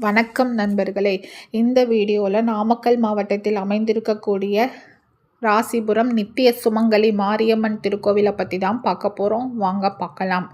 வணக்கம் நண்பர்களே. இந்த வீடியோவில் நாமக்கல் மாவட்டத்தில் அமைந்திருக்கக்கூடிய ராசிபுரம் நித்திய சுமங்கலி மாரியம்மன் திருக்கோவிலை பற்றி தான் பார்க்க போகிறோம். வாங்க பார்க்கலாம்.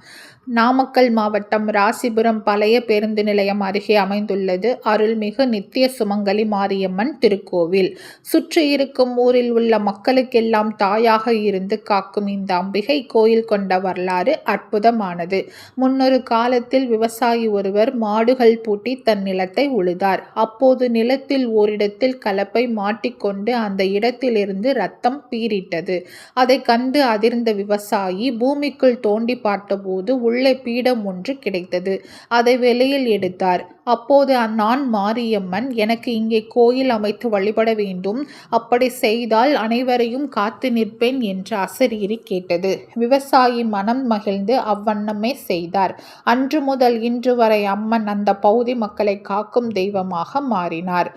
நாமக்கல் மாவட்டம் ராசிபுரம் பழைய பேருந்து நிலையம் அருகே அமைந்துள்ளது அருள்மிகு நித்திய சுமங்கலி மாரியம்மன் திருக்கோவில். சுற்றி இருக்கும் ஊரில் உள்ள மக்களுக்கெல்லாம் தாயாக இருந்து காக்கும் இந்த அம்பிகை கோயில் கொண்ட வரலாறு அற்புதமானது. முன்னொரு காலத்தில் விவசாயி ஒருவர் மாடுகள் பூட்டி தன் நிலத்தை உழுதார். அப்போது நிலத்தில் ஓரிடத்தில் கலப்பை மாட்டிக்கொண்டு அந்த இடத்திலிருந்து ரத்தம் பீரிட்டது. அதை கண்டு அதிர்ந்த விவசாயி பூமிக்குள் தோண்டி பார்த்தபோது உள்ளே பீடம் ஒன்று கிடைத்தது. அதை வெளியில் எடுத்தார். அப்போது நான் மாரியம்மன், எனக்கு இங்கே கோயில் அமைத்து வழிபட வேண்டும், அப்படி செய்தால் அனைவரையும் காத்து நிற்பேன் என்று அசரீரி கேட்டது. விவசாயி மனம் மகிழ்ந்து அவ்வண்ணமே செய்தார். அன்று முதல் இன்று வரை அம்மன் அந்த பகுதி மக்களை காக்கும் தெய்வமாக மாறினார்.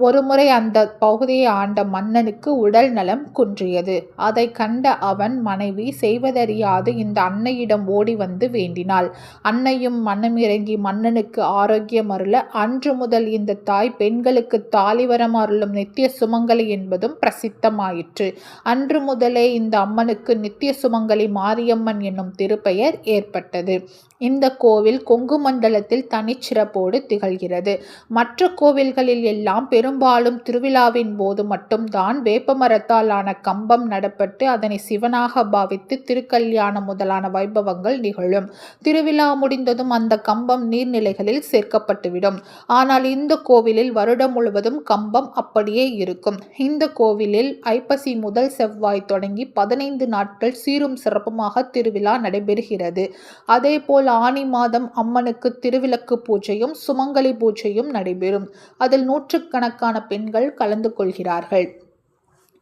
ஒருமுறை அந்த பகுதியை ஆண்ட மன்னனுக்கு உடல் நலம் குன்றியது. அதை கண்ட அவன் மனைவி செய்வதறியாது இந்த அன்னையிடம் ஓடி வந்து வேண்டினாள். அன்னையும் மனமிறங்கி மன்னனுக்கு ஆரோக்கியம் அருள அன்று முதல் இந்த தாய் பெண்களுக்கு தாலிவரம் அருளும் நித்திய சுமங்கலி என்பதும் பிரசித்தமாயிற்று. அன்று முதலே இந்த அம்மனுக்கு நித்திய சுமங்கலி மாரியம்மன் என்னும் திருப்பெயர் ஏற்பட்டது. இந்த கோவில் கொங்கு மண்டலத்தில் தனிச்சிறப்போடு திகழ்கிறது. மற்ற கோவில்களில் எல்லாம் பெரும்பாலும் திருவிழாவின் போது மட்டும்தான் வேப்பமரத்தால் ஆன கம்பம் நடப்பட்டு அதனை சிவனாக பாவித்து திருக்கல்யாணம் முதலான வைபவங்கள் நிகழும். திருவிழா முடிந்ததும் அந்த கம்பம் நீர்நிலைகளில் சேர்க்கப்பட்டுவிடும். ஆனால் இந்த கோவிலில் வருடம் முழுவதும் கம்பம் அப்படியே இருக்கும். இந்த கோவிலில் ஐப்பசி முதல் செவ்வாய் தொடங்கி 15 நாட்கள் சீரும் சிறப்புமாக திருவிழா நடைபெறுகிறது. அதேபோல் ஆனி மாதம் அம்மனுக்கு திருவிளக்கு பூஜையும் சுமங்கலி பூஜையும் நடைபெறும். அதில் நூற்றுக்கணக்கான பெண்கள் கலந்து கொள்கிறார்கள்.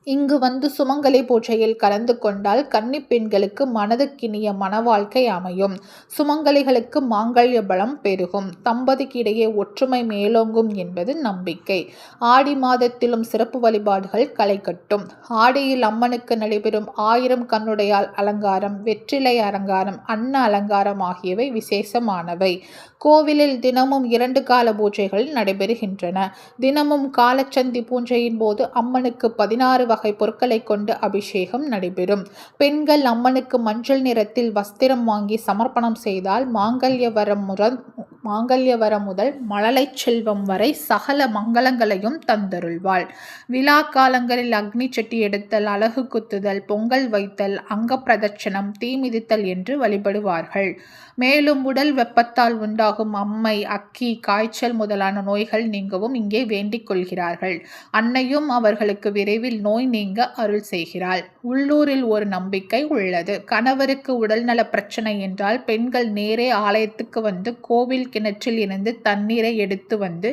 இங்கு வந்து சுமங்கலி பூஜையில் கலந்து கொண்டால் கன்னி பெண்களுக்கு மனதுக்கினிய மன வாழ்க்கை அமையும். சுமங்கலிகளுக்கு மாங்கல்ய பலம் பெருகும். தம்பதிக்கு இடையே ஒற்றுமை மேலோங்கும் என்பது நம்பிக்கை. ஆடி மாதத்திலும் சிறப்பு வழிபாடுகள் களை கட்டும். ஆடியில் அம்மனுக்கு நடைபெறும் 1000 கண்ணுடையால் அலங்காரம், வெற்றிலை அலங்காரம், அன்ன அலங்காரம் ஆகியவை விசேஷமானவை. கோவிலில் தினமும் 2 கால பூஜைகள் நடைபெறுகின்றன. தினமும் காலச்சந்தி பூஜையின் போது அம்மனுக்கு 16 வகை பொருட்களை கொண்டு அபிஷேகம் நடைபெறும். பெண்கள் அம்மனுக்கு மஞ்சள் நிறத்தில் வஸ்திரம் வாங்கி சமர்ப்பணம் செய்தால் மாங்கல்ய வரம் முதல் மழலை செல்வம் வரை சகல மங்களங்களையும் தந்தருள்வாள். விழா காலங்களில் அக்னி சட்டி எடுத்தல், அலகு குத்துதல், பொங்கல் வைத்தல், அங்க பிரதட்சணம், தீ மிதித்தல் என்று வழிபடுவார்கள். மேலும் உடல் வெப்பத்தால் உண்டாகும் அம்மை, அக்கி, காய்ச்சல் முதலான நோய்கள் நீங்கவும் இங்கே வேண்டிக் கொள்கிறார்கள். அன்னையும் அவர்களுக்கு விரைவில் நோய் நீங்க அருள் செய்கிறாள். உள்ளூரில் ஒரு நம்பிக்கை உள்ளது. கணவருக்கு உடல்நல பிரச்சனை என்றால் பெண்கள் நேரே ஆலயத்துக்கு வந்து கோவில் கிணற்றில் இருந்து தண்ணீரை எடுத்து வந்து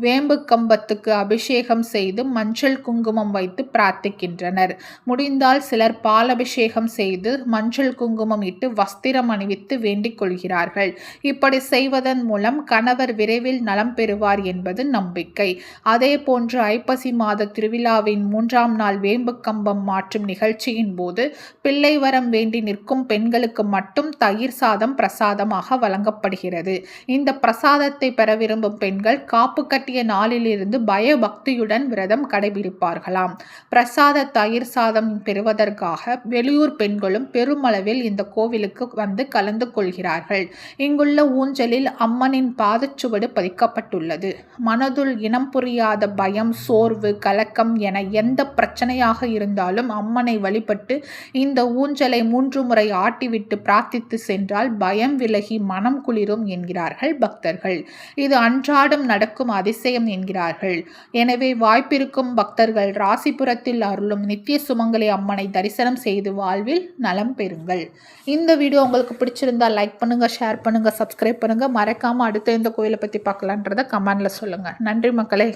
வேம்பு கம்பத்துக்கு அபிஷேகம் செய்து மஞ்சள் குங்குமம் வைத்து பிரார்த்திக்கின்றனர். முடிந்தால் சிலர் பாலபிஷேகம் செய்து மஞ்சள் குங்குமம் இட்டு வஸ்திரம் அணிவித்து வேண்டிக் கொள்கிறார்கள். இப்படி செய்வதன் மூலம் கணவர் விரைவில் நலம் பெறுவார் என்பது நம்பிக்கை. அதே போன்று ஐப்பசி மாத திருவிழாவின் 3ஆம் நாள் வேம்பு கம்பம் மாற்றும் நிகழ்ச்சியின் போது பிள்ளை வரம் வேண்டி நிற்கும் பெண்களுக்கு மட்டும் தயிர் சாதம் பிரசாதமாக வழங்கப்படுகிறது. இந்த பிரசாதத்தை பெற விரும்பும் பெண்கள் காப்பு கட்டிய நாளிலிருந்து பயபக்தியுடன் விரதம் கடைபிடிப்பார்களாம். பிரசாத தயிர் சாதம் பெறுவதற்காக வெளியூர் பெண்களும் பெருமளவில் இந்த கோவிலுக்கு வந்து கலந்து கொள்கிறார்கள். இங்குள்ள ஊஞ்சலில் அம்மனின் பாதச்சுவடு பதிக்கப்பட்டுள்ளது. மனதுள் இனம் புரியாத பயம், சோர்வு, கலக்கம் என எந்த பிரச்சனையாக இருந்தாலும் அம்மனை வழிபட்டு இந்த ஊஞ்சலை 3 முறை ஆட்டிவிட்டு பிரார்த்தித்து சென்றால் பயம் விலகி மனம் குளிரும் என்கிறார்கள் பக்தர்கள். இது அன்றாடம் நடக்கும் அதிசயம் என்கிறார்கள். எனவே வாய்ப்பிருக்கும் பக்தர்கள் ராசிபுரத்தில் அருளும் நித்திய சுமங்கலி அம்மனை தரிசனம் செய்து வாழ்வில் நலம் பெறுங்கள். இந்த வீடியோ உங்களுக்கு பிடிச்சிருந்தா லைக் பண்ணுங்க, ஷேர் பண்ணுங்க, சப்ஸ்கிரைப் பண்ணுங்க. மறக்காம அடுத்த இந்த கோயிலை பத்தி பார்க்கலான்றத கமெண்ட்ல சொல்லுங்க. நன்றி மக்களே.